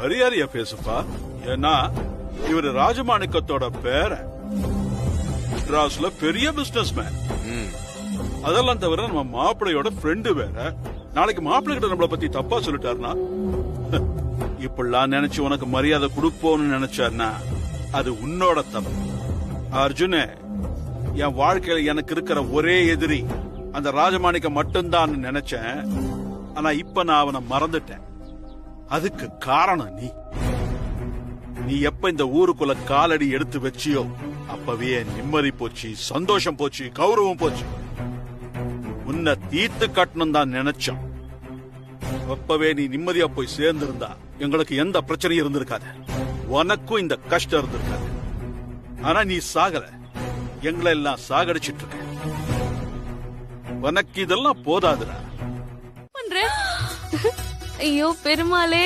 மரியாதையா பேசுப்பா. ஏன்னா இவரு ராஜமாணிக்கத்தோட பேரன், மெட்ராஸ்ல பெரிய பிசினஸ் மேன். அதெல்லாம் தவிர நம்ம மாப்பிள்ளையோட ஃப்ரெண்டு வேற. நாளைக்கு மாப்பிள்ளை கிட்ட நம்மளை பத்தி தப்பா சொல்லிட்டாருனா, இப்படிலாம் நினைச்சு உனக்கு மரியாதை கொடுப்போம்னு நினைச்சாருன்னா அது உன்னோட தப்பு. அர்ஜுனே, என் வாழ்க்கையில எனக்கு இருக்கிற ஒரே எதிரி அந்த ராஜமாணிக்க மட்டும்தான் நினைச்சேன். ஆனா இப்ப நான் அவனை மறந்துட்டேன். அதுக்கு காரணம் நீ எப்ப இந்த ஊருக்குள்ள காலடி எடுத்து வச்சியோ அப்பவே நிம்மதி போச்சு, சந்தோஷம் போச்சு, கௌரவம் போச்சு. உன்னை தீர்த்து கட்டணும் தான் நினைச்சோம். அப்பவே நீ நிம்மதியா போய் சேர்ந்திருந்தா எங்களுக்கு எந்த பிரச்சனையும் இருந்திருக்காது, உனக்கும் இந்த கஷ்டம் இருந்திருக்காது. ஆனா நீ சாகல, எங்களை எல்லாம் சாகடிச்சிட்டு இருக்க. உனக்கு இதெல்லாம் போதாதுடா. ஐயோ பெருமாளே,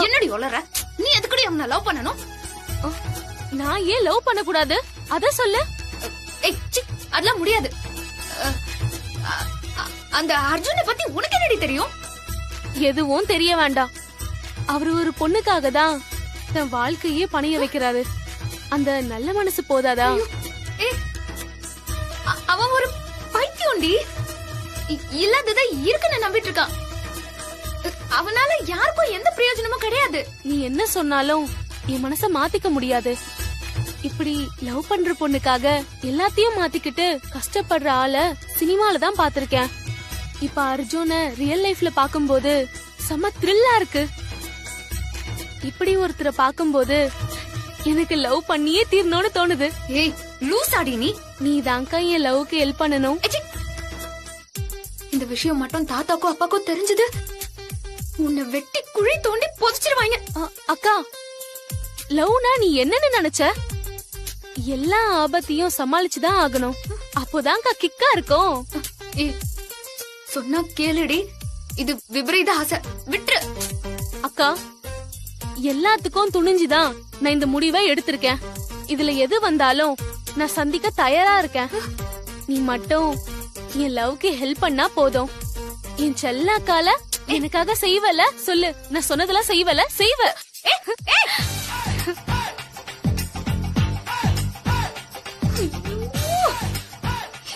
என்னடி ஒளற? நீ எதுக்குடி அவனை லவ் பண்ணணும்? நான் ஏன் லவ் பண்ண கூடாது அத சொல்லு. அதெல்லாம் முடியாது. அந்த அர்ஜுனை பத்தி உனக்கு என்னடி தெரியும்? எதுவும் தெரிய வேண்டாம். அவரு ஒரு பொண்ணுக்காக தான் தன் வாழ்க்கையே பணைய வைக்கிறாரு. அந்த நல்ல மனசு போதாதா? அவன் ஒரு பைத்தியம்டி. இல்லாததை இருக்குன்னு நம்பிட்டு இருக்கான். அவனால யாருக்கும் எந்த பிரயோஜனமும் கிடையாது. நீ என்ன சொன்னாலும் என் மனச மாத்திக்க முடியாது. இப்படி லவ் பண்ற பொண்ணுக்காக எல்லாத்தையும் மாத்திக்கிட்டு கஷ்டப்படுற ஆள சினிமால தான் பாத்திருக்கேன். இப்ப அர்ஜுன ரியல் லைஃப்ல பாக்கும்போது செம த்ரில்லா இருக்கு. இப்படி ஒருத்தரை பாக்கும்போது எனக்கு லவ் பண்ணியே தீரணும்னு தோணுது. ஏய் லூசாடி நீ. நீ தான்க்கா என் லவ்க்கு ஹெல்ப் பண்ணணும். இந்த விஷயம் மட்டும் தாத்தாக்கும் அப்பாக்கும் தெரிஞ்சது உன்னை வெட்டி குழி தோண்டி புதைச்சிருவாங்க. அக்கா, லவ்னா நீ என்னன்னு நினைச்ச? எல்லா ஆபத்தையும் சமாளிச்சுதான் ஆகணும். அப்போதான்க்கா கிக்கா இருக்கும். சொன்னா கேளுடி, இது விபரீத ஆசை. விட்டுரு அக்கா. எல்லாத்துக்கும் துணிஞ்சுதான் நான் இந்த முடிவை எடுத்திருக்கேன். இதுல எது வந்தாலும் நான் சந்திக்க தயாரா இருக்கேன். நீ மட்டும் என் லவ்க்கு ஹெல்ப் பண்ணா போதும். என் செல்லாக்கால எனக்காக செய்வல சொல்லு. நான் சொன்னதெல்லாம் செய்வல செய்வ.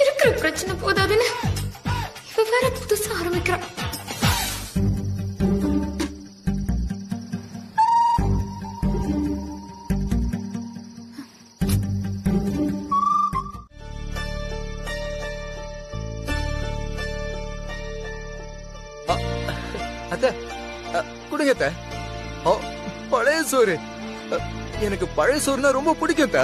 இருக்கிற பிரச்சனை போதாதுன்னு வேற புதுசா ஆரம்பிக்கிறான். குடுங்க. பழைய சோறு. எனக்கு பழைய சோறுனா ரொம்ப பிடிக்கும்.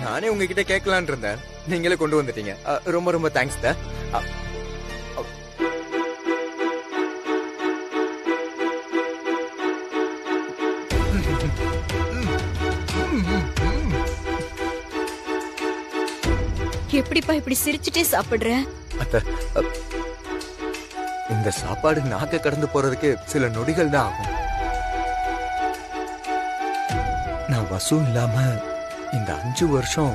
நானே உங்ககிட்ட கேட்கலான் இருந்தேன், நீங்களே கொண்டு வந்துட்டீங்க. ரொம்ப ரொம்ப தேங்க்ஸ். எப்படிப்பா இப்படி சிரிச்சுட்டே சாப்பிடுற? இந்த சாப்பாடு நாக்க கடந்து போறதுக்கு சில நொடிகள் தான் ஆகும். நான் வசூ இல்லாம இந்த 5 வருஷம்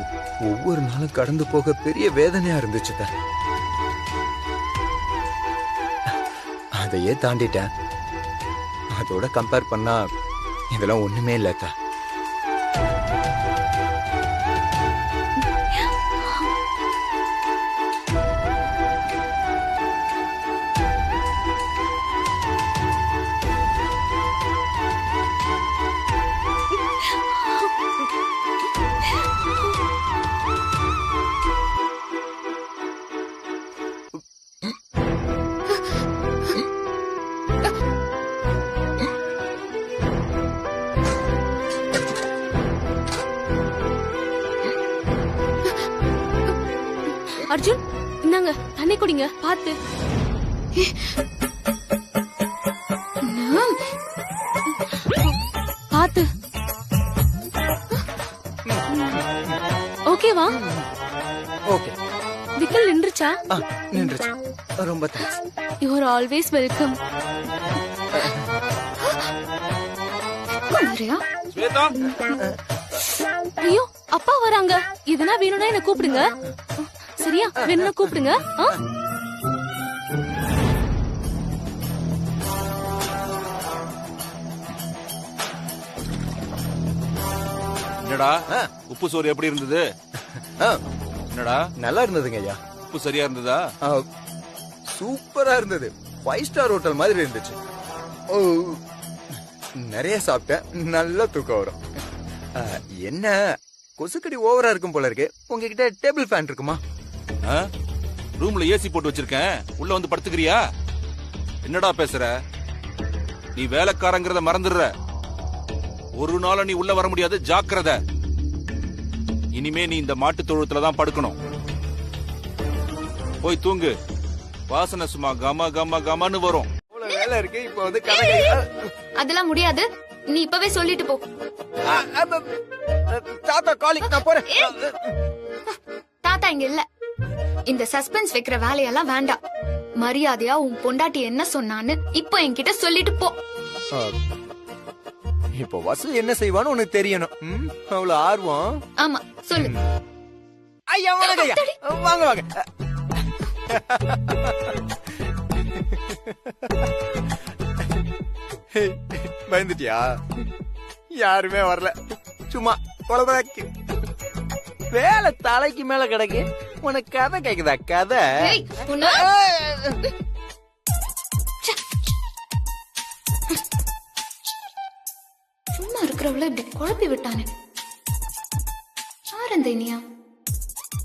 ஒவ்வொரு நாளும் கடந்து போக பெரிய வேதனையா இருந்துச்சு. அதையே தாண்டிட்டேன். அதோட கம்பேர் பண்ணா இதெல்லாம் ஒண்ணுமே இல்லக்கா. அர்ஜுன், இந்தாங்க தண்ணி குடிங்க. பாத்து. பாத்து. ஓகேவா? ஓகே. விக்கல் நின்றுச்சா? நின்றுச்சு. ரொம்ப thanks. You are always welcome. Shweta, ஐயோ அப்பா வராங்க. எதனா வேணும்னா என்ன கூப்பிடுங்க. சரியா? வேணும்னா கூப்பிடுங்க. என்னடா உப்பு சோறு எப்படி இருந்தது? ஆ, என்னடா நல்லா இருந்ததுங்க ஐயா. உப்பு சரியா இருந்ததா? ஆ, சூப்பரா இருந்தது. 5 ஸ்டார் ஹோட்டல் மாதிரி இருந்துச்சு. ஓ, நிறைய சாப்பிட்டேன். நல்லா தூக்கம் வரும். ஆ, என்ன கொசுக்கடி ஓவரா இருக்கும் போல இருக்கு. உங்ககிட்ட டேபிள் ஃபேன் இருக்குமா? ரூம்ல ஏசி போட்டு வச்சிருக்கேன், உள்ள வந்து படுத்துக்கிறியா? என்னடா பேசுற? நீ வேலைக்காரங்கிறத மறந்துடுற. ஒரு நாள் நீ உள்ள வர முடியாது, ஜாக்கிரதை. இனிமே நீ இந்த மாட்டு தொழுத்துல தான் படுக்கணும். போய் தூங்கு. வாசனை சும்மா கம கம கமன்னு வரும். வேலை இருக்கு. இப்ப வந்து கதை அதெல்லாம் முடியாது. நீ இப்பவே சொல்லிட்டு போ. தாத்தா காலிங், நான் போறேன். தாத்தா இங்க இல்ல. இந்த சஸ்பென்ஸ் வைக்கிற வேலையெல்லாம் வேண்டாம். மரியாதையா உன் பொண்டாட்டி என்ன சொன்னான்னு இப்போ என்கிட்ட சொல்லிட்டு போ. இப்போ வசு என்ன செய்வான்னு உனக்கு தெரியணும். அவ்வளவு ஆர்வம். ஆமா, சொல்லு. ஐயா வாங்க ஐயா, வாங்க வாங்க. பயந்துட்டியா? யாருமே வரல, சும்மா குழந்தைக்கு வேலை தலைக்கு மேல கிடக்கு. உனக்கு கதை கேக்குதா? கதை ஏய், உன்னை- சும்மா இருக்கிறவள இப்படி குழப்பி விட்டானே. யார் அந்த இனியா?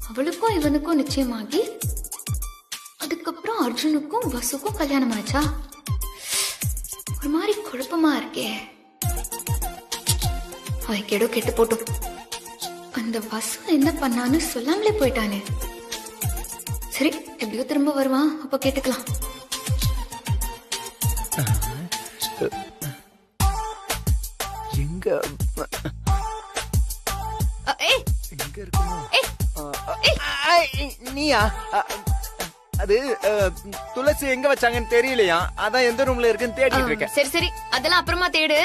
அவளுக்கும் இவனுக்கும் நிச்சயமாகி அதுக்கப்புறம் அர்ஜுனுக்கும் வசுக்கும் கல்யாணம் ஆச்சா? ஒரு மாதிரி குழப்பமா இருக்கே. அவய்க்கேடோ கெட்டு போட்டும். அந்த வசு என்ன பண்ணான்னு சொல்லாமலே போயிட்டானே. சரி, எப்படியோ திரும்ப வருவான், அப்ப கேட்டுக்கலாம். எங்க ஏய், எங்க இருக்குமோ? ஏய், நீயா? அது துளசி எங்க வச்சாங்கன்னு தெரியலையா, அதான் எந்த ரூம்ல இருக்குன்னு தேடிட்டு இருக்கேன். சரி சரி, அதெல்லாம் அப்புறமா தேடு.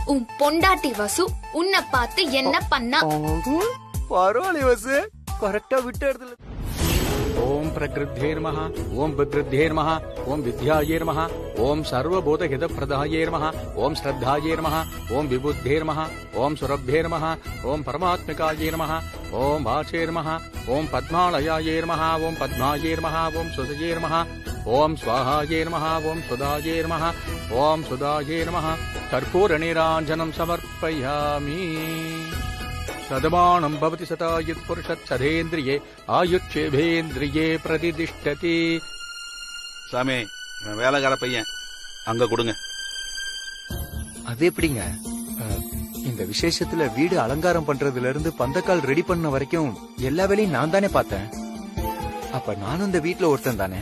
உன் பொண்டாட்டி வசு உன்னை பார்த்து என்ன பண்ணா? பரவாயில்ல வசு, கரெக்டா விட்டு இடத்துல. ओम प्रकृद्धेर्मः ओम विकृद्धेर्मः ओम विद्यायेर्मः ओम सर्वबोधहितप्रदायेर्मः ओम श्रद्धायेर्मः ओम विबुद्धेर्मः ओम सुरभ्येर्मः ओम परमात्मिकायेर्मः ओम वाचेर्मः ओम पद्मालयायेर्मः ओम पद्मायेर्मः ओम सुधयेर्मः ओम स्वाहायेर्मः ओम सुधायेर्मः ओम सुधायेर्मः कर्पूरनीराञ्जनं समर्पयामि. सदमानं भवति सतायुत् पुरुषत् सदेन्द्रिये आयुच्छेभेन्द्रिये प्रतिष्ठति. சாமி, இவன் வேலைக்கார பையன், அங்க கொடுங்க. அது எப்படிங்க? இந்த விசேஷத்துல வீடு அலங்காரம் பண்றதுல இருந்து பந்தக்கால் ரெடி பண்ண வரைக்கும் எல்லா வேலையும் நான் தானே பார்த்தேன். அப்ப நானும் இந்த வீட்டுல ஒருத்தன் தானே.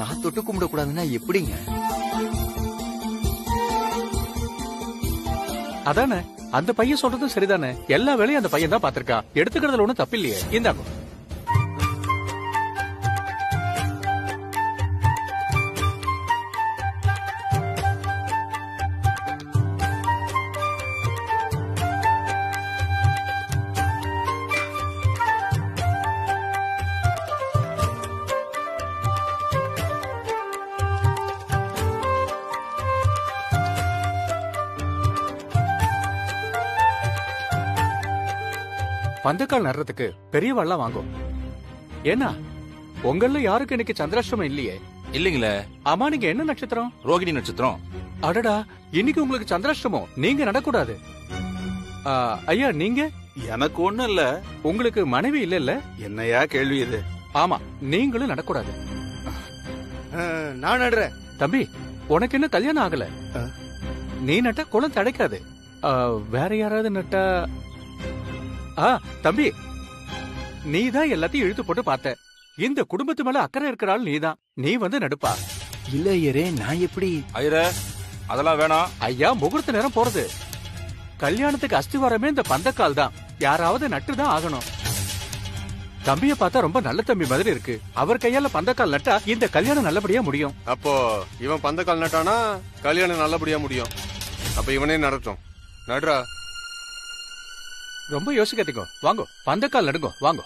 நான் தொட்டு கும்பிட கூடாதுன்னா எப்படிங்க? அதானே, அந்த பையன் சொல்றதும் சரிதானே. எல்லா வேலையும் அந்த பையன் தான் பாத்திருக்கா. எடுத்துக்கிறதுல ஒண்ணும் தப்பில்லையே. இந்தாங்க. பந்தக்கால் நடுறதுக்கு பெரியவாள்லாம் வாங்கும். ஏன்னா உங்கள யாருக்கு இன்னைக்கு சந்திராஷ்டமம் இல்லையே? இல்லீங்களே. ஆமா, நீங்க என்ன நட்சத்திரம்? ரோகிணி நட்சத்திரம். அடடா, இன்னைக்கு உங்களுக்கு சந்திராஷ்டமம். நீங்க நடக்கூடாது. ஐயா, நீங்க? எனக்கு ஒண்ணும் இல்ல. உங்களுக்கு மனைவி இல்ல? என்னையா கேள்வி இது? ஆமா, நீங்களும் நடக்கூடாது. நான் நடுறேன். தம்பி, உனக்கு என்ன கல்யாணம் ஆகல? நீ நட்டா குளம் தடைக்காது. வேற யாராவது நட்டா? தம்பி, நீதான் எல்லாத்தையும் இழுத்து போட்டு பார்த்த. இந்த குடும்பத்து மேல அக்கறை இருக்கிறாள் நீதான். நீ வந்து நடுப்பா. இல்ல ஐயரே, நான் எப்படி? ஐயரே, அதெல்லாம் வேணாம். ஐயா, முகூர்த்த நேரம் போறது. கல்யாணத்துக்கு அஸ்திவாரமே இந்த பந்தக்கால் தான். யாராவது நட்டுதான் ஆகணும். தம்பிய பார்த்தா ரொம்ப நல்ல தம்பி மாதிரி இருக்கு. அவர் கையால பந்தக்கால் நட்டா இந்த கல்யாணம் நல்லபடியா முடியும். அப்போ இவன் பந்தக்கால் நட்டானா கல்யாணம் நல்லபடியா முடியும். அப்ப இவனே நடட்டும். நடுறா. ரொம்ப யோசிக்காதீங்க. வாங்கோ, பந்தக்கால் நடுங்கோ. வாங்கோ.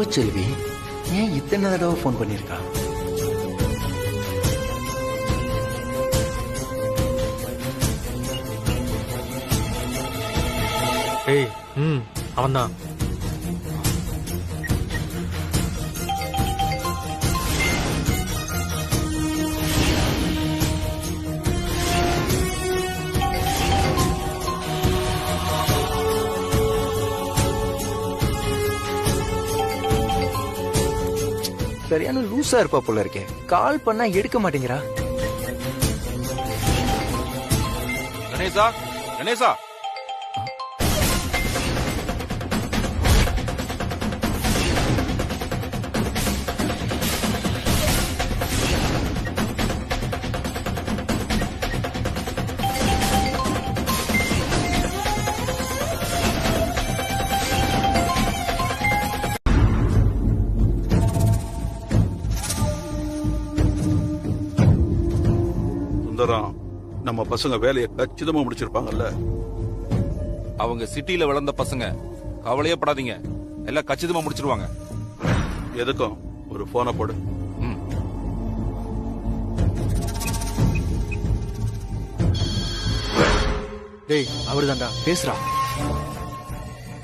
அன்பு செல்வி ஏன் இத்தனை தடவை போன் பண்ணிருக்கா? ஏய் அவன்தான். சரியான லூசா இருப்பா போல இருக்கே. கால் பண்ணா எடுக்க மாட்டேங்கிறா. கணேசா, கணேசா, சுந்தரம், நம்ம பசங்க வேலையை கச்சிதமா முடிச்சிருப்பாங்கல்ல? அவங்க சிட்டில வளர்ந்த பசங்க, கவலையே படாதீங்க, எல்லாம் கச்சிதமா முடிச்சிருவாங்க. எதுக்கும் ஒரு போனை போடு. ம். டேய் அவருதான்டா. பேசுறா.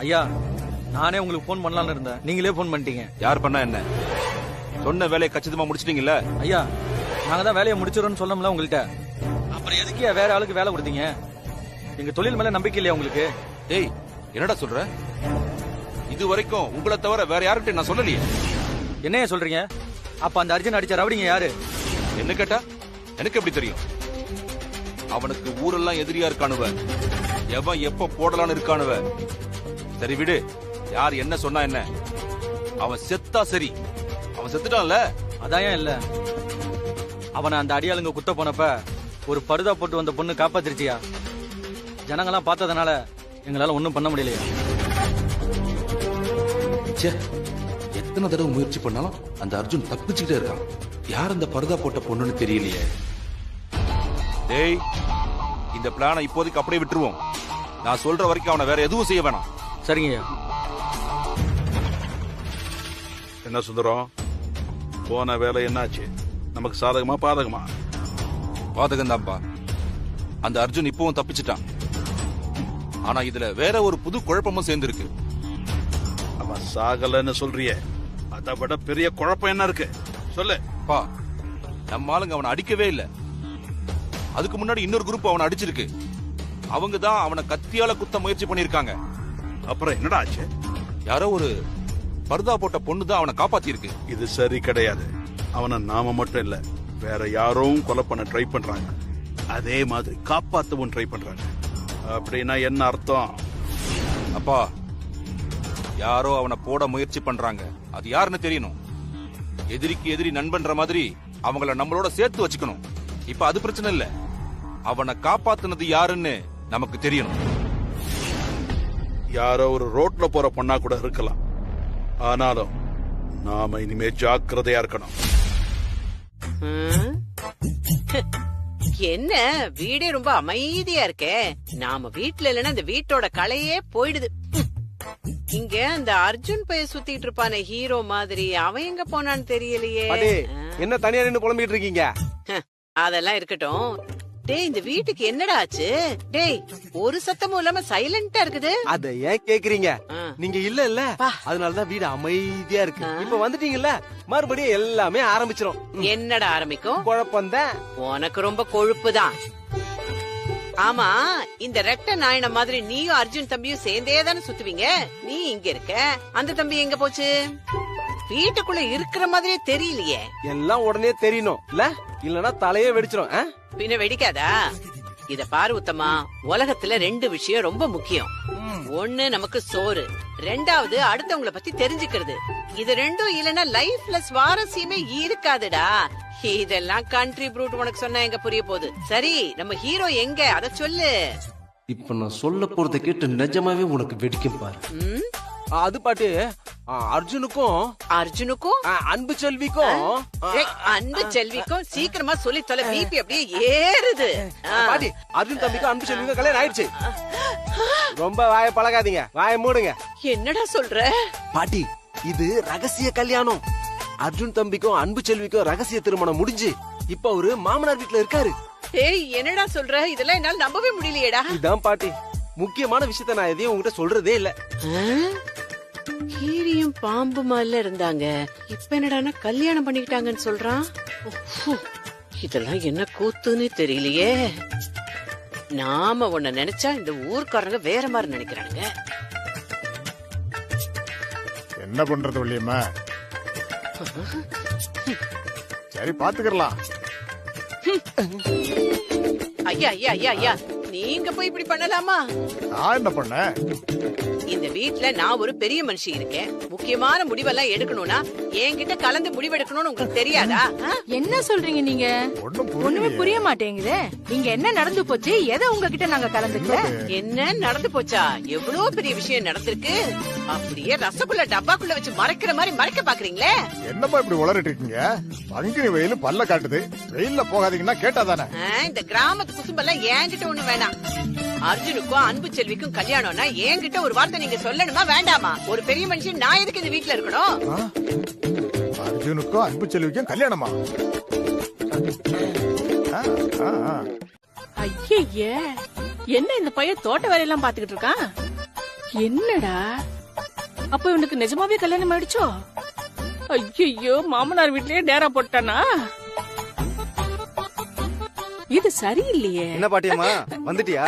ஐயா நானே உங்களுக்கு ஃபோன் பண்ணலாம்னு இருந்தேன், நீங்களே ஃபோன் பண்ணிட்டீங்க. யார் பண்ணா என்ன? சொன்ன வேலையை கச்சிதமா முடிச்சிட்டீங்கல்ல? ஐயா நாங்க தான் வேலையை முடிச்சிடறோம்னு சொன்னோம்ல உங்கள்கிட்ட, அப்புறம் எதுக்கு வேற ஆளுக்கு வேலை கொடுத்தீங்க? எங்க தொழில் மேல நம்பிக்கை இல்லையா உங்களுக்கு? டேய் என்னடா சொல்ற? இது வரைக்கும் உங்களை தவிர வேற யாருக்கிட்ட நான் சொல்லலையே. என்னைய சொல்றீங்க? அப்ப அந்த அர்ஜுன் அடிச்ச ரவுடிங்க யாரு? என்ன கேட்டா எனக்கு எப்படி தெரியும்? அவனுக்கு ஊரெல்லாம் எதிரியா இருக்கானுவ, எவன் எப்ப போடலான்னு இருக்கானுவ. சரி விடு, யார் என்ன சொன்னா என்ன? அவன் செத்தா சரி, அவன் செத்துட்டான்ல. அதான் ஏன் இல்ல, அவனை அந்த அடியாளுங்க குத்த போனப்ப ஒரு பருதா போட்டு வந்த பொண்ணு காப்பாத்திருச்சியா? ஜனங்கெல்லாம் பார்த்ததுனால எங்களால ஒண்ணும் பண்ண முடியலையா? ச்சே, எத்தனை தடவை முயற்சி பண்ணாலும் அந்த அர்ஜுன் தப்பிச்சுக்கிட்டே இருக்கான். யார் அந்த பருதா போட்ட பொண்ணுன்னு தெரியலையே. டேய், இந்த பிளானை இப்போதைக்கு அப்படியே விட்டுருவோம். நான் சொல்ற வரைக்கும் அவனை வேற எதுவும் செய்ய வேணாம். சரிங்கய்யா. என்ன சுந்தரம், போன வேலை என்னாச்சு? நமக்கு சாதகமா பாதகமா? பாதகம்தான்ப்பா. அந்த அர்ஜுன் இப்பவும் தப்பிச்சிட்டான். ஆனா இதுல வேற ஒரு புது குழப்பமும் சேர்ந்திருக்கு. அவன் சாகலன்னு சொல்றியே, அதை விட பெரிய குழப்பம் என்ன இருக்கு சொல்லு. பா, நம்ம ஆளுங்க அவனை அடிக்கவே இல்ல. அதுக்கு முன்னாடி இன்னொரு குரூப் அவனை அடிச்சிருக்கு. அவங்க தான் அவனை கத்தியால குத்த முயற்சி பண்ணிருக்காங்க. அப்புறம் என்னடா ஆச்சு? யாரோ ஒரு பர்தா போட்ட பொண்ணு தான் அவனை காப்பாத்தி இருக்கு. இது சரி கிடையாது. அவனை நாம மட்டும் இல்ல, வேற யாரும் கொலை பண்ண ட்ரை பண்றாங்க. அதே மாதிரி காப்பாத்தவும் ட்ரை பண்றாங்க. அப்படின்னா என்ன அர்த்தம்? அப்பா, யாரோ அவனை போட முயற்சி பண்றாங்க. அது யாருன்னு தெரியணும். எதிரிக்கு எதிரி நண்பன்ற மாதிரி அவங்கள நம்மளோட சேர்த்து வச்சுக்கணும். இப்ப அது பிரச்சனை இல்ல, அவனை காப்பாத்துனது யாருன்னு நமக்கு தெரியணும். யாரோ ஒரு ரோட்ல போற பொண்ணா கூட இருக்கலாம். ஆனாலும் நாம இனிமே ஜாக்கிரதையா இருக்கணும். என்ன வீடே ரொம்ப அமைதியா இருக்கே. நாம வீட்டுல இல்லன்னா இந்த வீட்டோட கலையே போயிடுது. இங்க அந்த அர்ஜுன் பைய சுத்திட்டு இருப்பானே ஹீரோ மாதிரி, அவன் எங்க போனான்னு தெரியலையே. என்ன தனியா நின்னு புலம்பிட்டு இருக்கீங்க? அதெல்லாம் இருக்கட்டும். டேய், இந்த வீட்டுக்கு என்னடா ஆச்சு? டேய், ஒரு சத்தமும் இல்லாம சைலண்டா இருக்குது. அத ஏன் கேக்குறீங்க? நீங்க இல்ல அதனாலதான் வீடு அமைதியா இருக்கு. இப்ப வந்துட்டீங்கல்ல, மறுபடியும் எல்லாமே ஆரம்பிச்சிரும். என்னடா ஆரம்பிக்கும்? குழப்பம் தான். உனக்கு ரொம்ப கொழுப்பு தான். ஆமா, இந்த ரெட்ட நாயன மாதிரி நீயும் அர்ஜுன் தம்பியும் சேர்ந்தே தானே சுத்துவீங்க. நீ இங்க இருக்க, அந்த தம்பி எங்க போச்சு? வீட்டுக்குள்ள இருக்கிற மாதிரியே தெரியலையே. எல்லாம் உடனே தெரியணும் இல்ல, இல்லனா தலையே வெடிச்சிரும். பின்ன வெடிக்காதா? இத பாரு உத்தமா, உலகத்துல ரெண்டு விஷயம் ரொம்ப முக்கியம். ஒண்ணு நமக்கு சோறு, ரெண்டாவது அடுத்தவங்கள பத்தி தெரிஞ்சுக்கிறது. இது ரெண்டும் இல்லனா லைஃப்ல சுவாரஸ்யமே இருக்காதுடா. இதெல்லாம் கண்ட்ரி ப்ரூட் உனக்கு சொன்னா எங்க புரிய போகுது. சரி, நம்ம ஹீரோ எங்க, அத சொல்லு. இப்ப நான் சொல்ல போறத கேட்டு நிஜமாவே உனக்கு வெடிக்கும் பாரு. அது பாட்டு அர்ஜுனுக்கும் அன்பு செல்விக்கும் அன்பு செல்விக்கும் சீக்கிரமா சொல்லி தொலை, பிபி அப்படியே ஏறுது. பாட்டி, அர்ஜுன் தம்பிக்கும் அன்பு செல்விக்கும் கல்யாணம் ஆயிடுச்சு. ரொம்ப வாய பழகாதீங்க, வாய மூடுங்க. என்னடா சொல்ற பாட்டி? இது ரகசிய கல்யாணம். அர்ஜுன் தம்பிக்கும் அன்பு செல்விக்கும் ரகசிய திருமணம் முடிஞ்சு இப்ப அவரு மாமனார் வீட்டுல இருக்காரு. ஏய் என்னடா சொல்ற? இதெல்லாம் என்னால நம்பவே முடியலையேடா. இதான் பாட்டி, முக்கியமான விஷயத்த நான் எதையும் உங்ககிட்ட சொல்றதே இல்ல. கீரியும் பாம்புமா இல்ல இருந்தாங்க, இப்ப என்னடானா கல்யாணம் பண்ணிக்கிட்டாங்கன்னு சொல்றான். இதெல்லாம் என்ன கூத்துன்னு தெரியலையே. நாம உன்ன நினைச்சா இந்த ஊர்க்காரங்க வேற மாதிரி நினைக்கிறானுங்க. என்ன பண்றது வள்ளியம்மா? சரி பாத்துக்கலாம். ஐயா ஐயா ஐயா ஐயா, நீங்க போய் இப்படி பண்ணலாமா? நான் என்ன பண்ணேன்? இந்த வீட்ல நான் ஒரு பெரிய மனுஷி இருக்கேன். முக்கியமான முடிவெல்லாம் எடுக்கணும்னா என்கிட்ட கலந்து முடிவெடுக்கணும்னு உங்களுக்கு தெரியாதா? என்ன சொல்றீங்க நீங்க? ஒண்ணுமே புரிய மாட்டேங்குதே. நீங்க என்ன நடந்து போச்சு? எதை உங்ககிட்ட நாங்க கலந்துக்கல? என்ன நடந்து போச்சா? எவ்வளவு பெரிய விஷயம் நடந்திருக்கு. அப்படியே ரசகுல்ல டப்பாக்குள்ள வச்சு மறைக்கிற மாதிரி மறைக்க பாக்குறீங்களே. என்னப்பா இப்படி உளறிட்டு இருக்கீங்க? பங்குனி வெயில் பல்ல காட்டுது. வெயில்ல போகாதீங்கன்னா கேட்டாதானே. இந்த கிராமத்து குசும்பெல்லாம் என்கிட்ட ஒண்ணு வேணாம். அர்ஜுனுக்கும் அன்பு செல்விக்கும் கல்யாணம்னா என்கிட்ட ஒரு வார்த்தை நீங்க சொல்லணுமா வேண்டாமா? ஒரு பெரிய மனுஷன் நான் எதுக்கு இந்த வீட்டுல இருக்கணும்? அர்ஜுனுக்கும் அன்பு செல்விக்கும் கல்யாணமா? ஐயே, என்ன இந்த பையன் தோட்ட வேலையெல்லாம் பாத்துக்கிட்டு இருக்கான்? என்னடா அப்ப இவனுக்கு நிஜமாவே கல்யாணம் ஆயிடுச்சோ? ஐயோ, மாமனார் வீட்லயே டேரா போட்டானா? இது சரியில்லையே. என்ன பாட்டியம்மா வந்துட்டியா?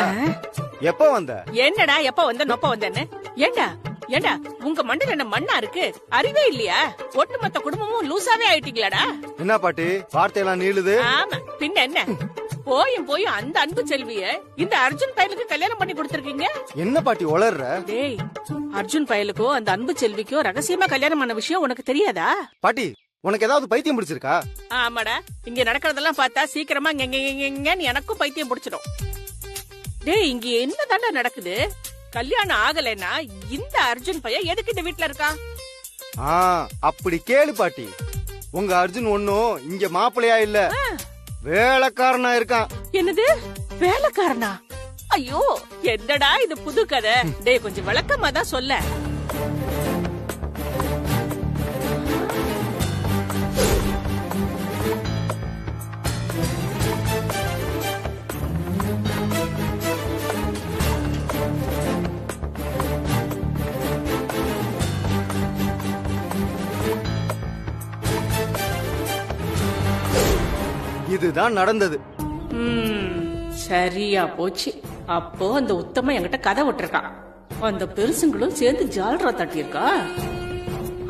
எப்ப வந்த? என்னடா எப்ப வந்த நொப்ப வந்தேன்னு? ஏண்டா ஏண்டா உங்க மண்டையில என்ன மண்ணா இருக்கு? அறிவே இல்லையா? ஒட்டுமொத்த குடும்பமும் லூசாவே ஆயிட்டீங்களாடா? என்ன பாட்டி வார்த்தையெல்லாம் நீளுது? ஆமா பின்ன என்ன? போயும் அந்த அன்பு செல்விய இந்த அர்ஜுன் பயலுக்கு கல்யாணம் பண்ணி கொடுத்திருக்கீங்க. என்ன பாட்டி உளர்ற? டேய், அர்ஜுன் பயலுக்கோ அந்த அன்பு செல்விக்கோ ரகசியமா கல்யாணம் பண்ண விஷயம் உனக்கு தெரியாதா? பாட்டி உனக்கு ஏதாவது பைத்தியம் பிடிச்சிருக்கா? ஆமாடா, இங்க நடக்கிறதெல்லாம் பார்த்தா சீக்கிரமா எனக்கும் பைத்தியம் பிடிச்சிடும். டேய், இங்க என்னதாண்டா நடக்குது? கல்யாணம் ஆகலைன்னா இந்த அர்ஜுன் பையன் எதுக்கு இந்த வீட்டுல இருக்கா? அப்படி கேளு பாட்டி. உங்க அர்ஜுன் ஒன்னும் இங்க மாப்பிள்ளையா இல்ல, வேலைக்காரனா இருக்கான். என்னது வேலைக்காரனா? ஐயோ, என்னடா இது புது கதை? டேய், கொஞ்சம் விளக்கமா தான் சொல்ல. இதுதான் நடந்தது. சரியா போச்சு. அப்போ அந்த உத்தம என்கிட்ட கதை விட்டுருக்கான். அந்த பெருசுங்களும் சேர்ந்து ஜால்ரா தட்டியிருக்கா.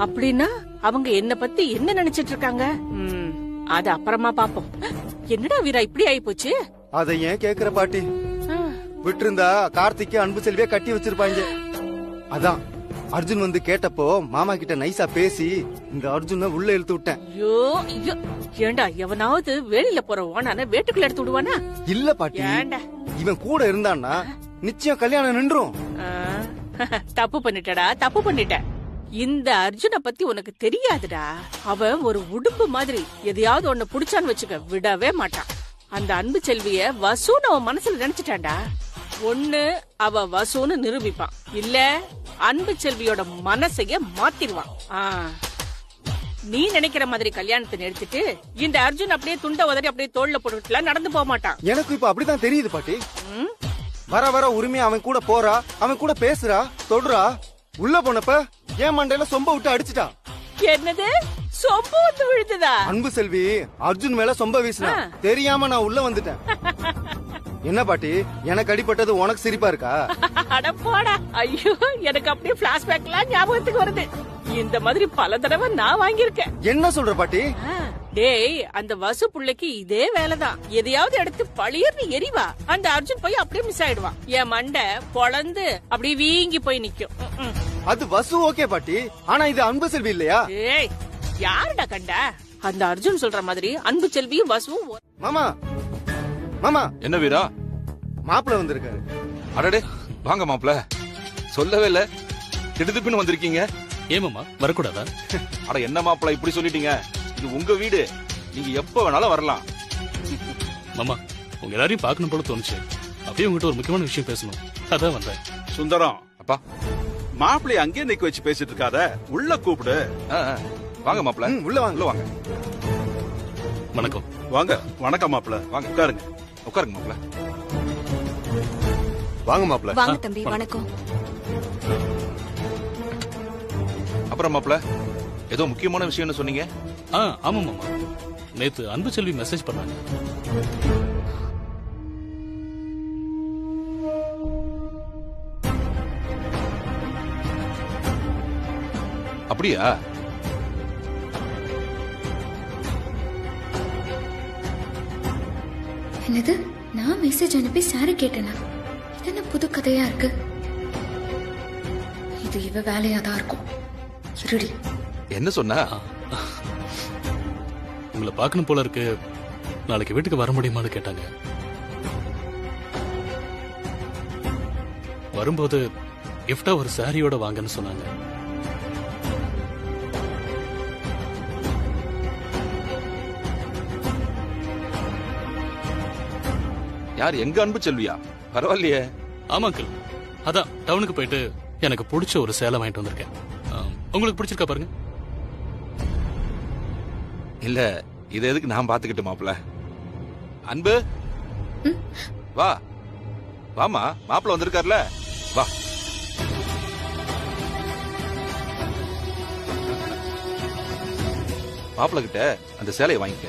அப்படின்னா அவங்க என்ன பத்தி என்ன நினைச்சிட்டு இருக்காங்க? அது அப்புறமா பாப்போம். என்னடா வீரா இப்படி ஆயி போச்சு? அதை ஏன் கேக்குற பாட்டி? விட்டிருந்தா கார்த்திக்கு அன்பு செல்வியா கட்டி வச்சிருப்பாங்க. அதான் அர்ஜுன் வந்து கேட்டப்போ மாமா கிட்ட நைஸா பேசி இந்த அர்ஜுன உள்ள இழுத்து விட்டேன். ஐயோ, ஏண்டா எவனாவது வெளியில போற ஓனான வேட்டுக்குள்ள எடுத்து விடுவானா? இல்ல பாட்டி, இவன் கூட இருந்தான்னா நிச்சயம் கல்யாணம் நின்றும். தப்பு பண்ணிட்டடா, தப்பு பண்ணிட்ட. இந்த அர்ஜுன பத்தி உனக்கு தெரியாதுடா. அவன் ஒரு உடும்பு மாதிரி. எதையாவது ஒண்ணு புடிச்சான்னு வச்சுக்க விடவே மாட்டான். அந்த அன்பு செல்விய வசூன்னு அவன் மனசுல நினைச்சிட்டான்டா. ஒண்ணு அவ வசூன்னு நிரூபிப்பான், இல்ல அன்பு செல்வியோட மனசைய மாத்திடுவான். நீ நினைக்கிற மாதிரி கல்யாணத்தை நிறுத்திட்டு இந்த அர்ஜுன் அப்படியே துண்ட உதறி அப்படியே தோல்ல போட்டுலாம் நடந்து போக மாட்டான். எனக்கு இப்ப அப்படிதான் தெரியுது பாட்டி. வர வர உரிமையா அவன் கூட போறா, அவன் கூட பேசுறா, தொடுறா. உள்ள போனப்ப ஏன் மண்டையில சொம்ப விட்டு அடிச்சுட்டா. என்னது சொம்பு வந்து விழுதுதா? அன்பு செல்வி அர்ஜுன் மேல சொம்ப வீசினா, தெரியாம நான் உள்ள வந்துட்டேன். என்ன பாட்டி, எனக்கு அடிப்பட்டது உனக்கு சிரிப்பா இருக்கா? அட போடா. ஐயோ, எனக்கு அப்படியே பிளாஷ்பேக் எல்லாம் ஞாபகத்துக்கு வருது. இந்த மாதிரி பல தடவை நான் வாங்கியிருக்கேன். என்ன சொல்ற பாட்டி? டேய், அந்த வசு புள்ளைக்கு இதே வேலைதான். எதையாவது எடுத்து பழியர்னு எரிவா. அந்த அர்ஜுன் போய் அப்படியே மிஸ் ஆயிடுவான். என் மண்டை பொளந்து அப்படியே வீங்கி போய் நிக்கும். அது வசு ஓகே பாட்டி, ஆனா இது அன்பு செல்வி இல்லையா? ஏய், யாருடா கண்டா? அந்த அர்ஜுன் சொல்ற மாதிரி அன்பு செல்வியும் வசுவும். மாமா மாமா. என்ன வீரா? மாப்பிள்ள வந்திருக்காரு. அடடே, வாங்க மாப்பிள்ள. சொல்லவே இல்ல, திடுதிப்புன்னு வந்திருக்கீங்க. ஏமாமா வரக்கூடாதா? அட என்ன மாப்பிள்ள இப்படி சொல்லிட்டீங்க? இது உங்க வீடு, நீங்க எப்ப வேணாலும் வரலாம். மாமா, உங்க எல்லாரையும் பார்க்கணும் போல தோணுச்சு. அப்படியே உங்ககிட்ட ஒரு முக்கியமான விஷயம் பேசணும், அதான் வந்தேன். சுந்தரம், அப்பா மாப்பிள்ளைய அங்கேயே நிக்க வச்சு பேசிட்டு இருக்காத, உள்ள கூப்பிடு. வாங்க மாப்பிள்ள, உள்ள வாங்க. வாங்க. வணக்கம். வாங்க. வணக்கம் மாப்பிள்ள, வாங்க உட்காருங்க. உட்காருங்க மாப்பிள்ள. வாங்க மாப்பிள்ள. வாங்க தம்பி. வணக்கம். அப்புறம் மாப்பிள்ள, ஏதோ முக்கியமான விஷயம்னு சொன்னீங்க. ஆமா மாமா, நேத்து அன்பு செல்வி மெசேஜ் பண்ணாங்க. அப்படியா? என்னது, நான் மெசேஜ் அனுப்பி சாரி கேட்டேனா? இது என்ன புது கதையா இருக்கு? இது இவ வேலையா தான் இருக்கும். இருடி. என்ன சொன்னா? உங்களை பார்க்கணும் போல இருக்கு, நாளைக்கு வீட்டுக்கு வர முடியுமான்னு கேட்டாங்க. வரும்போது கிஃப்டா ஒரு சாரியோட வாங்கன்னு சொன்னாங்க. யார், எங்க அன்பு செல்வியா? பரவாயில்லையே. ஆமா அங்கிள், அதான் டவுனுக்கு போயிட்டு எனக்கு பிடிச்ச ஒரு சேலை வாங்கிட்டு வந்திருக்கேன். உங்களுக்கு பிடிச்சிருக்கா பாருங்க. இல்ல, இது எதுக்கு நான் பாத்துக்கிட்டு மாப்பிள்ள? அன்பு, வா வாமா, மாப்பிள்ள வந்திருக்காருல, வா. மாப்பிள்ள கிட்ட அந்த சேலையை வாங்கிக்க.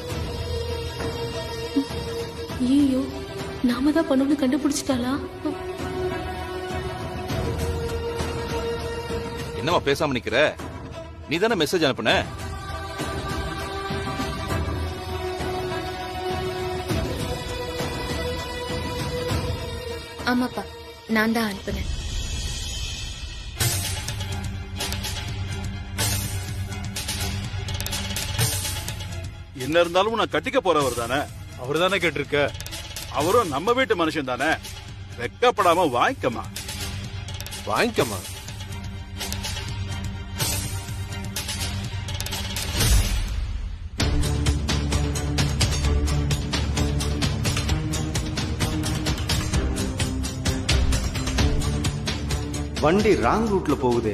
ஐயோ, நாம தான் பண்ணு கண்டுபிடிச்சிட்டாளா? என்னமா பேசாம நிக்கிற? நீ தானே மெசேஜ் அனுப்புன? ஆமாப்பா, நான் தான் அனுப்புனேன். என்ன இருந்தாலும் நான் கட்டிக்க போறவர் தானே. அவர் தானே கேட்டிருக்க. அவரும் நம்ம வீட்டு மனுஷன் தானே. வெக்கப்படாம வாங்கிக்கமா. வாங்கிக்கமா. வண்டி ராங் ரூட்ல போகுதே,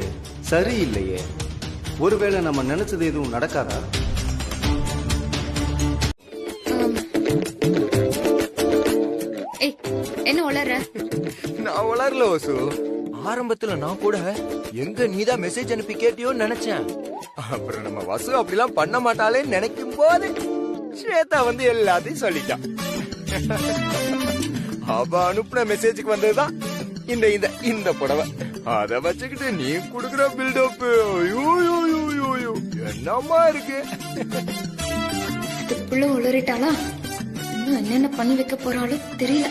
சரியில்லையே. ஒருவேளை நம்ம நினைச்சது எதுவும் நடக்காதா? என்ன உளற? நான் வளரல வசு. ஆரம்பத்துல நான் கூட எங்க நீதான் மெசேஜ் அனுப்பி கேட்டியோன்னு நினைச்சேன். அப்புறம் நம்ம வசு அப்படிலாம் பண்ண மாட்டாளேன்னு நினைக்கும் போது ஸ்வேதா வந்து எல்லாத்தையும் சொல்லிட்டான். அவ அனுப்புன மெசேஜுக்கு வந்ததுதான் இந்த இந்த இந்த புடவை. அத வச்சுக்கிட்டு நீ குடுக்குற பில்டப் என்னமா இருக்கு? இதுக்குள்ள உளறிட்டாளா? இன்னும் என்னென்ன பண்ணி வைக்க போறாளோ தெரியல.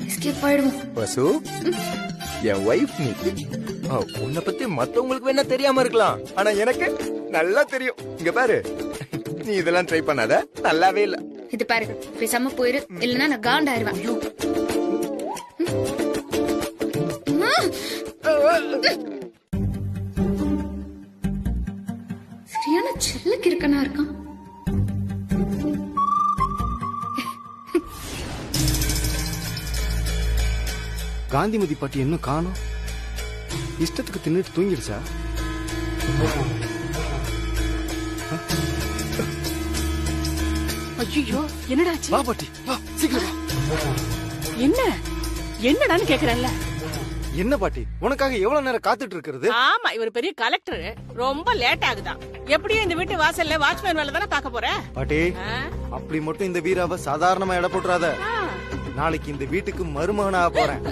எஸ்கேப் ஆயிடுவோம். வசு, என் வைஃப் நீ. உன்னை பத்தி மத்தவங்களுக்கு வேணா தெரியாம இருக்கலாம், ஆனா எனக்கு நல்லா தெரியும். இங்க பாரு, நீ இதெல்லாம் ட்ரை பண்ணாத, நல்லாவே இல்ல. இது பாரு, பேசாம போயிரு, இல்லன்னா நான் காண்டாயிருவேன். சரியான செல்லுக்கு இருக்கனா இருக்கான். காந்திமதி பாட்டி இன்னும் காணோம். இஷ்டத்துக்கு தின்னுட்டு தூங்கிடுச்சா? ஐயோ, என்னடாச்சு? வா பாட்டி, வா சீக்கிரம். என்ன என்னடான்னு கேக்குறேன்ல. என்ன பாட்டி, உனக்காக எவ்வளவு நேரம் காத்துட்டு இருக்கிறது? ஆமா, இவர் பெரிய கலெக்டர், ரொம்ப லேட் ஆகுதான். எப்படியும் இந்த வீட்டு வாசல்ல வாட்ச்மேன் வேலை தானே பாக்க போற. பாட்டி, அப்படி மட்டும் இந்த வீராவை சாதாரணமா எடை போட்டுறாத. நாளைக்கு இந்த வீட்டுக்கு மருமகனாக போறேன்.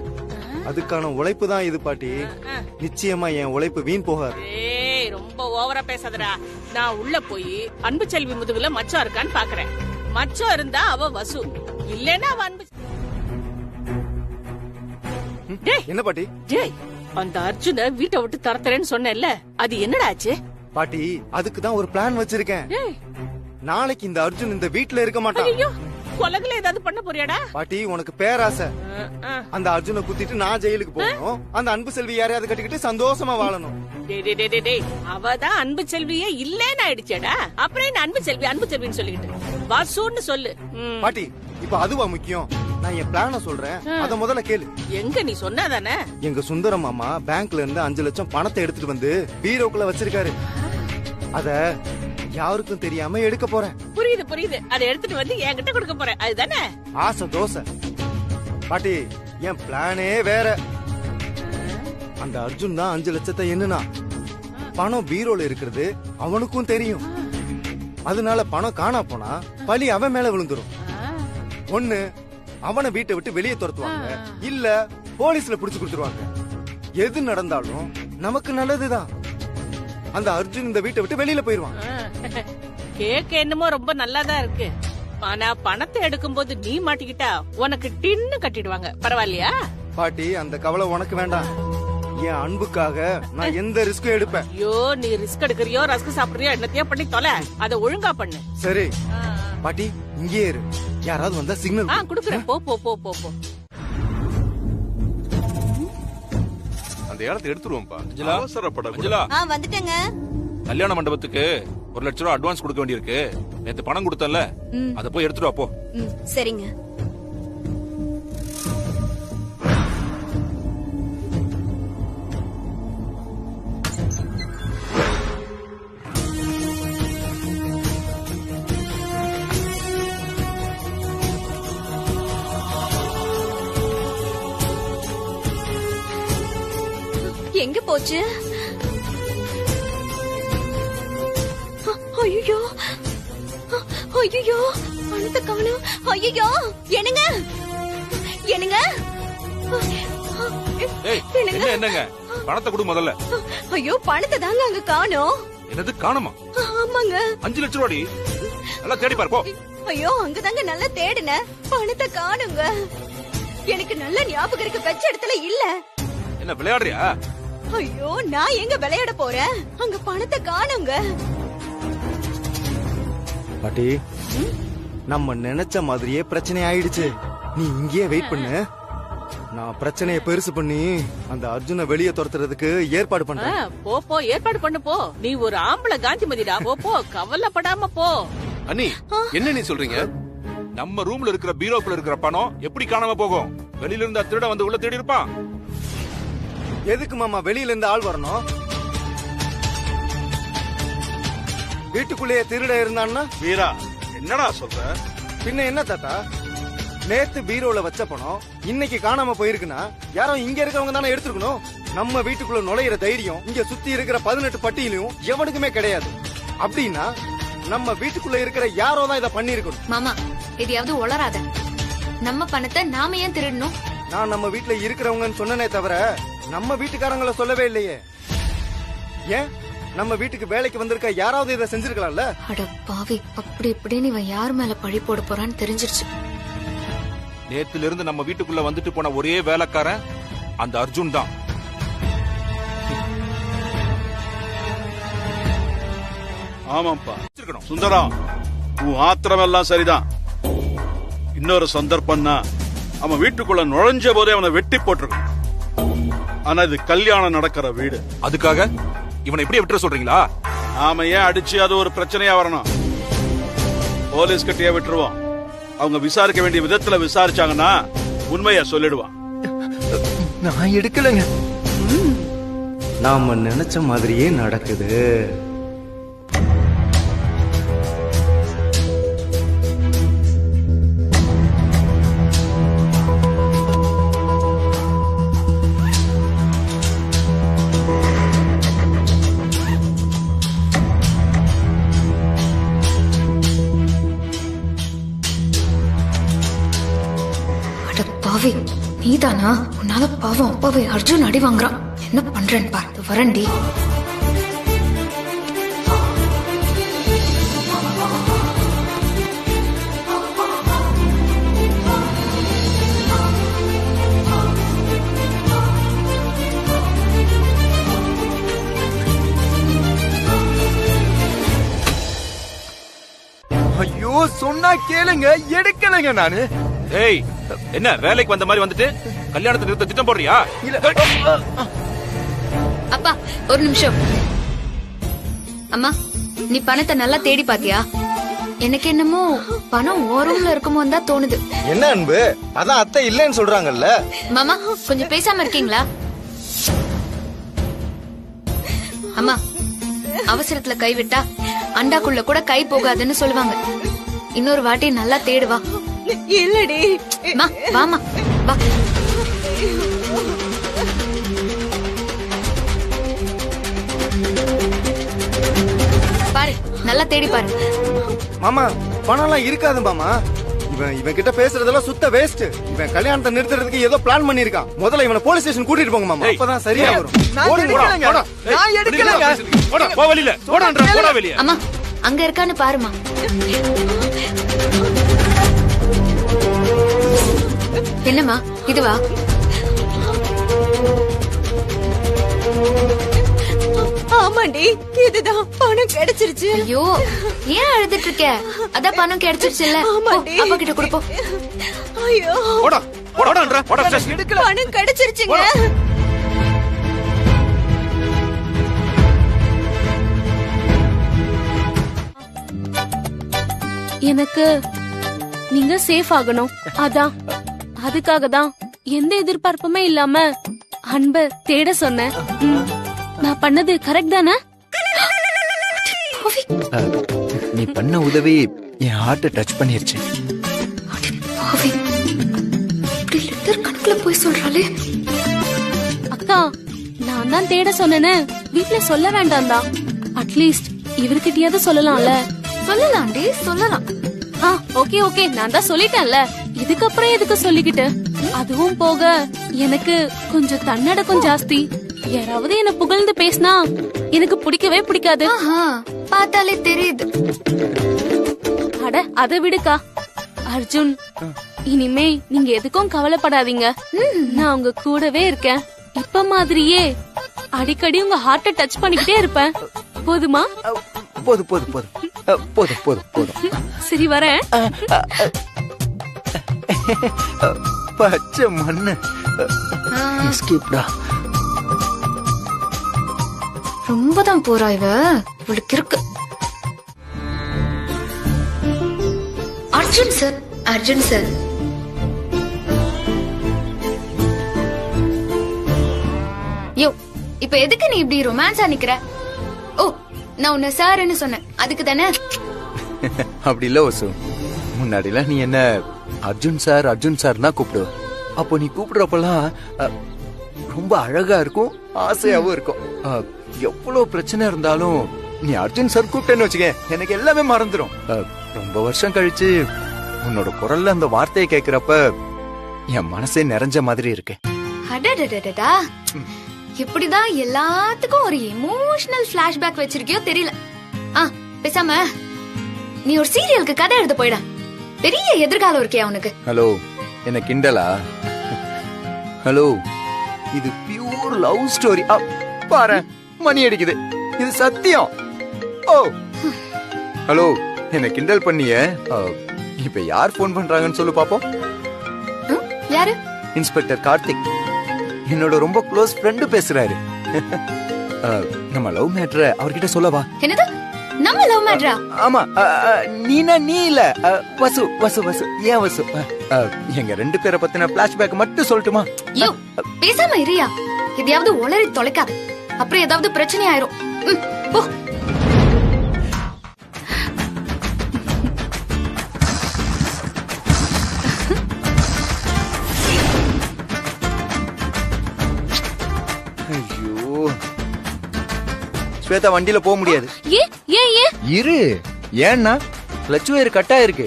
அதுக்கான உழைப்பு தான் இது பாட்டி. நிச்சயமா என் உழைப்பு வீண் போகாது. ஏய், ரொம்ப ஓவரா பேசாதடா. நான் உள்ள போய் அன்பு செல்வி முதுகுல மச்சம் இருக்கான்னு பாக்குறேன். மச்சம் இருந்தா அவ வசு, இல்லன்னா அவ அன்பு. என்ன பாட்டி? டேய், அந்த அர்ஜுன வீட்டை விட்டு தரத்தறேன்னு சொன்னேன்ல, அது என்னடாச்சு? பாட்டி, அதுக்கு தான் ஒரு பிளான் வச்சிருக்கேன். நாளைக்கு இந்த அர்ஜுன் இந்த வீட்ல இருக்க மாட்டான். ஐயோ, கொலகுல ஏதாவது பண்ண போறியாடா? பாட்டி, உனக்கு பேராசை. அந்த அர்ஜுனை குத்திட்டு நான் ஜெயிலுக்கு போகணும். அந்த அன்பு செல்வி யாரையாவது கட்டிக்கிட்டு சந்தோஷமா வாழணும். அவதான் அன்பு செல்வியே இல்லன்னு ஆயிடுச்சேடா. அப்புறம் என்ன அன்பு செல்வி அன்பு செல்வின்னு சொல்லிட்டு வாசுன்னு சொல்லு. பாட்டி, இப்ப அதுவா முக்கியம்? நான் என் பிளான சொல்றேன், அத முதல்ல கேளு. எங்க நீ சொன்னாதானே? எங்க சுந்தரம் மாமா பேங்க்ல இருந்து 5 லட்சம் பணத்தை எடுத்துட்டு வந்து பீரோக்குள்ள வச்சிருக்காரு. அத யாருக்கும் தெரியாம எடுக்க போறேன். புரியுது புரியுது. அதை எடுத்துட்டு வந்து என்கிட்ட கொடுக்க போறேன், அதுதானே? ஆசை தோசை பாட்டி. என் பிளானே வேற. அந்த அர்ஜுன் தான் 5 லட்சத்தை என்னன்னா பணம் பீரோல இருக்கிறது அவனுக்கும் தெரியும். அதனால பணம் காணா போனா பழி அவன் மேல விழுந்துரும். ஒண்ணு அவனை வீட்டை விட்டு வெளியே துரத்துவாங்க, இல்ல போலீஸ்ல புடிச்சு கொடுத்துருவாங்க. எது நடந்தாலும் நமக்கு நல்லதுதான். அந்த அர்ஜுன் இந்த வீட்டை விட்டு வெளியில போயிருவான். கேக்க என்னமோ ரொம்ப நல்லாதான் இருக்கு. ஆனா பணத்தை எடுக்கும் போது நீ மாட்டிக்கிட்டா உனக்கு டின்னு கட்டிடுவாங்க. பரவாயில்லையா? பாட்டி அந்த கவலை உனக்கு வேண்டாம். என் அன்புக்காக நான் எந்த ரிஸ்க்கும் எடுப்பேன். ஐயோ, நீ ரிஸ்க் எடுக்கறியோ ரஸ்க் சாப்பிடுறியோ என்னத்தையோ பண்ணி தொலை. அத ஒழுங்கா பண்ணு. சரி பாட்டி, இங்கே இரு. யாராவது வந்தா சிக்னல் குடுக்குறேன். போ போ போ போ போ. அந்த இடத்தை எடுத்துருவோம்ப்பா. அஞ்சலா, வந்துட்டேங்க. கல்யாண மண்டபத்துக்கு 1 லட்சம் ரூபாய் அட்வான்ஸ் கொடுக்க வேண்டியிருக்கு. நேத்து பணம் கொடுத்தல, அத போய் எடுத்துட்டு வா போ. சரிங்க. எங்க போச்சு? ஐயோ ஐயோ, பணத்தை காணோம். ஐயோ, என்னங்க என்னங்க என்னங்க பணத்தை கொடு முதல்ல. ஐயோ, பணத்தை தாங்க அங்க காணோம். என்னது காணுமா? ஆமாங்க. 5 லட்சம் ரூபாய். நல்லா தேடி பாரு போ. ஐயோ, அங்கதாங்க நல்லா தேடுன. பணத்தை காணுங்க. எனக்கு நல்ல ஞாபகம் இருக்கு, வெச்ச இடத்துல இல்ல. என்ன விளையாடுறியா? ஐயோ, நான் எங்க விளையாட போறேன்? அங்க பணத்தை காணுங்க. பாட்டி, நம்ம நினைச்ச மாதிரியே பிரச்சனை ஆயிடுச்சு. நீ இங்கேயே வெயிட் பண்ணு. நான் பிரச்சனையை பெருசு பண்ணி அந்த அர்ஜுனை வெளியே துரத்துறதுக்கு ஏற்பாடு பண்றேன். போ போ, ஏற்பாடு பண்ணு போ. நீ ஒரு ஆம்பளை காந்திமதிடா. போ போ, கவலைப்படாம போ. அண்ணி, என்ன நீ சொல்றீங்க? நம்ம ரூம்ல இருக்கிற பீரோக்குள்ள இருக்கிற பணம் எப்படி காணாம போகும்? வெளியில இருந்த திருட வந்து உள்ள தேடி இருப்பான். எதுக்கு மாமா வெளியில இருந்து ஆள் வரணும்? வீட்டுக்குள்ளேயே திருட இருந்தான்னா? வீரா, என்னடா சொல்ற? பின்ன என்ன தாத்தா, நேத்து பீரோல வச்ச பணம் இன்னைக்கு காணாம போயிருக்குன்னா யாரோ இங்க இருக்கவங்க தானே எடுத்துக்கணும். நம்ம வீட்டுக்குள்ள நுழையிற தைரியம் இங்க சுத்தி இருக்கிற 18 பட்டியிலும் எவனுக்குமே கிடையாது. அப்படின்னா நம்ம வீட்டுக்குள்ள இருக்கிற யாரோ தான் இதை பண்ணிருக்கணும். மாமா, எதையாவது உளராத. நம்ம பணத்தை நாம ஏன் திருடணும்? நான் நம்ம வீட்டுல இருக்கிறவங்கன்னு சொன்னனே தவிர நம்ம வீட்டுக்காரங்களை சொல்லவே இல்லையே. ஏன் நம்ம வீட்டுக்கு வேலைக்கு வந்திருக்க யாராவது இதை செஞ்சிருக்கலாம்ல? அட பாவி, அப்படி இப்படின்னு இவன் யார் மேல பழி போட போறான்னு தெரிஞ்சிருச்சு. நேத்துல இருந்து நம்ம வீட்டுக்குள்ள வந்துட்டு போன ஒரே வேலைக்காரன் அந்த அர்ஜுன் தான். ஆமாப்பா சுந்தரம், உன் ஆத்திரம் எல்லாம் சரிதான். இன்னொரு சந்தர்ப்பம்னா அவன் வீட்டுக்குள்ள நுழைஞ்ச போதே அவனை வெட்டி போட்டிருக்கான். ஆனா இது கல்யாணம் நடக்கிற வீடு. அதுக்காக இவனை இப்படியே விட்டுற சொல்றீங்களா? நாம ஏன் அடிச்சு அது ஒரு பிரச்சனையா வரணும்? போலீஸ் கிட்டயே விட்டுருவோம். அவங்க விசாரிக்க வேண்டிய விதத்துல விசாரிச்சாங்கன்னா உண்மைய சொல்லிடுவான். நான் எடுக்கலங்க. நாம நினைச்ச மாதிரியே நடக்குது. பாவி, நீதானா? உன்னால பாவம் அப்பாவை அர்ஜுன் அடி வாங்குறான். என்ன பண்றேன்னு பார்த்து வரண்டி. ஐயோ, சொன்னா கேளுங்க, எடுக்கலைங்க நானு. ஏய், என்ன வேலைக்கு வந்த மாதிரி வந்துட்டு கல்யாணத்தை நிறுத்த திட்டம் போடுறியா? அப்பா, ஒரு நிமிஷம். அம்மா, நீ பணத்தை நல்லா தேடி பாத்தியா? எனக்கு என்னமோ பணம் ஓரம்ல இருக்குமோ தான் தோணுது. என்ன அன்பு, அதான் அத்தை இல்லைன்னு சொல்றாங்கல்ல. மாமா கொஞ்சம் பேசாம இருக்கீங்களா? அம்மா, அவசரத்துல கைவிட்டா அண்டாக்குள்ள கூட கை போகாதுன்னு சொல்லுவாங்க. இன்னொரு வாட்டி நல்லா தேடுவா. இல்லடி வாமா வா. பாரு, நல்லா தேடி பாரு. மாமா பணம் எல்லாம் இருக்காது மாமா. இவன் கிட்ட பேசுறதெல்லாம் சுத்த வேஸ்ட். இவன் கல்யாணத்தை நிறுத்துறதுக்கு ஏதோ பிளான் பண்ணிருக்கான். முதல்ல இவனை போலீஸ் ஸ்டேஷன் கூட்டிட்டு போங்க மாமா, அப்பதான் சரியா வரும். அம்மா அங்க இருக்கான்னு பாருமா. என்னம்மா இதுவா? ஆமாண்டி, இதுதான் பணம் கிடைச்சிருச்சு. ஐயோ ஏன் அழுதுட்டு இருக்க? அதான் பணம் கிடைச்சிருச்சு இல்ல. அப்பா கிட்ட கொடுப்போம். ஐயோ பணம் கிடைச்சிருச்சுங்க. எனக்கு நீங்க சேஃப் ஆகணும். அதான் அதுக்காக தான் எந்த எதிர்பார்ப்புமே இல்லாம அன்ப தேட சொன்னேன். நான் பண்ணது கரெக்ட் தானே? நீ பண்ண உதவி என் ஹார்ட்ட டச் பண்ணிருச்சு. கணக்குல போய் சொல்றாளே. அக்கா, நான் தான் தேட சொன்னேன்னு வீட்ல சொல்ல வேண்டாம் தான். அட்லீஸ்ட் இவர்கிட்டயாவது சொல்லலாம்ல. சொல்லலாம்டி, சொல்லலாம். ஓகே ஓகே, நான் தான் சொல்லிட்டேன்ல. இதுக்கப்புறம் எதுக்கு சொல்லிக்கிட்டு? அதுவும் போக எனக்கு கொஞ்சம் தன்னடக்கம் ஜாஸ்தி. யாராவது என்ன புகழ்ந்து பேசினா எனக்கு பிடிக்கவே பிடிக்காது. பார்த்தாலே தெரியுது. அட அதை விடுக்கா. அர்ஜுன், இனிமே நீங்க எதுக்கும் கவலைப்படாதீங்க. நான் உங்க கூடவே இருக்கேன். இப்ப மாதிரியே அடிக்கடி உங்க ஹார்ட்ட டச் பண்ணிக்கிட்டே இருப்பேன். போதுமா? போதும் போதும் போதும் போதும் போதும் போதும். சரி வரேன். பச்சை மண்ணு. எஸ்கேப்டா. ரொம்பதான் போறா இவ. இவளுக்கு இருக்கு. Arjun sir, Arjun sir. யோ, இப்ப எதுக்கு நீ இப்படி ரொமான்ஸா நிக்கிற? ஓ, நான் உன்ன சார்னு சொன்னேன், அதுக்கு தானே? அப்படி இல்ல வசு. முன்னாடிலாம் நீ என்ன அர்ஜுன் சார் தான் கூப்பிடு. அப்போ நீ கூப்பிடுறப்பெல்லாம் ரொம்ப அழகா இருக்கும், ஆசையாவும் இருக்கும். எவ்வளவு பிரச்சனை இருந்தாலும் நீ அர்ஜுன் சார் கூப்பிட்டேன்னு வச்சுக்க, எனக்கு எல்லாமே மறந்துடும். ரொம்ப வருஷம் கழிச்சு உன்னோட குரல்ல அந்த வார்த்தையை கேக்குறப்ப என் மனசே நிறைஞ்ச மாதிரி இருக்கு. அடடடடா, இப்படிதான் எல்லாத்துக்கும் ஒரு எமோஷனல் பிளாஷ்பேக் வச்சிருக்கியோ தெரியல. பேசாம நீ ஒரு சீரியலுக்கு கதை எழுத போயிட. பெரிய எதிர்காலம் இருக்கே உனக்கு. ஹலோ, என்ன கிண்டலா? ஹலோ, இது பியூர் லவ் ஸ்டோரி. பாரு, மணி அடிக்குது. இது சத்தியம். ஓ ஹலோ, என்ன கிண்டல் பண்ணிய. இப்ப யார் போன் பண்றாங்கன்னு சொல்லு பாப்போம். யாரு? இன்ஸ்பெக்டர் கார்த்திக், என்னோட ரொம்ப க்ளோஸ் ஃப்ரெண்டு பேசுறாரு. நம்ம லவ் மேட்டரை அவர்கிட்ட சொல்லவா? என்னது, நம்ம லவ் மேட்டரா? ஆமா. நீனா நீ இல்ல, வசு வசு வசு. ஏன் வசு? எங்க ரெண்டு பேரை பத்தின பிளாஷ்பேக் மட்டும் சொல்லட்டுமா? யோ, பேசாம இரியா. எதையாவது உளறி தொலைக்காத, அப்புறம் ஏதாவது பிரச்சனை ஆயிரும். போ. ஐயோ, ஸ்வேதா வண்டியில போக முடியாது. இரு. ஏன்னா கிளட்ச் வயர் கட் ஆயிருக்கு.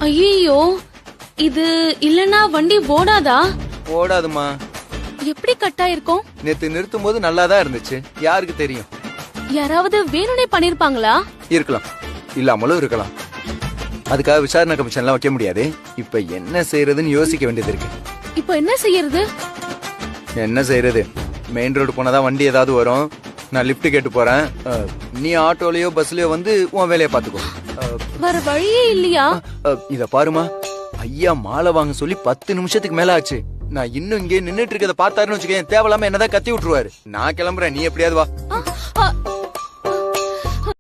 ஐயோ, இது இல்லனா வண்டி ஓடாதா? ஓடாதுமா. எப்படி கட் ஆயிருக்கும்? நேத்து நிறுத்தும் போது நல்லாதான் இருந்துச்சு. யாருக்கு தெரியும்? யாராவது வேணும்னே பண்ணிருப்பாங்களா? இருக்கலாம், இல்லாமலும் இருக்கலாம். அதுக்காக விசாரணை கமிஷன்லாம் வைக்க முடியாது. இப்ப என்ன செய்யறதுன்னு யோசிக்க வேண்டியது இருக்கு. இப்ப என்ன செய்யறது? என்ன செய்யறது? மெயின் ரோடு போனாதான் வண்டி ஏதாவது வரும். நான் லிப்ட் கேட்டு போறேன். நீ ஆட்டோலயோ பஸ்லயோ வந்து உன் வேலையை பாத்துக்கோ. வேற வழியே இல்லையா? இத பாருமா, ஐயா மாலை வாங்க சொல்லி 10 நிமிஷத்துக்கு மேல ஆச்சு. நான் இன்னும் இங்கே நின்னுட்டு இருக்கத பார்த்தாருன்னு வச்சுக்கேன், தேவையில்லாம என்னதான் கத்தி விட்டுருவாரு. நான் கிளம்புறேன், நீ எப்படியாவது வா.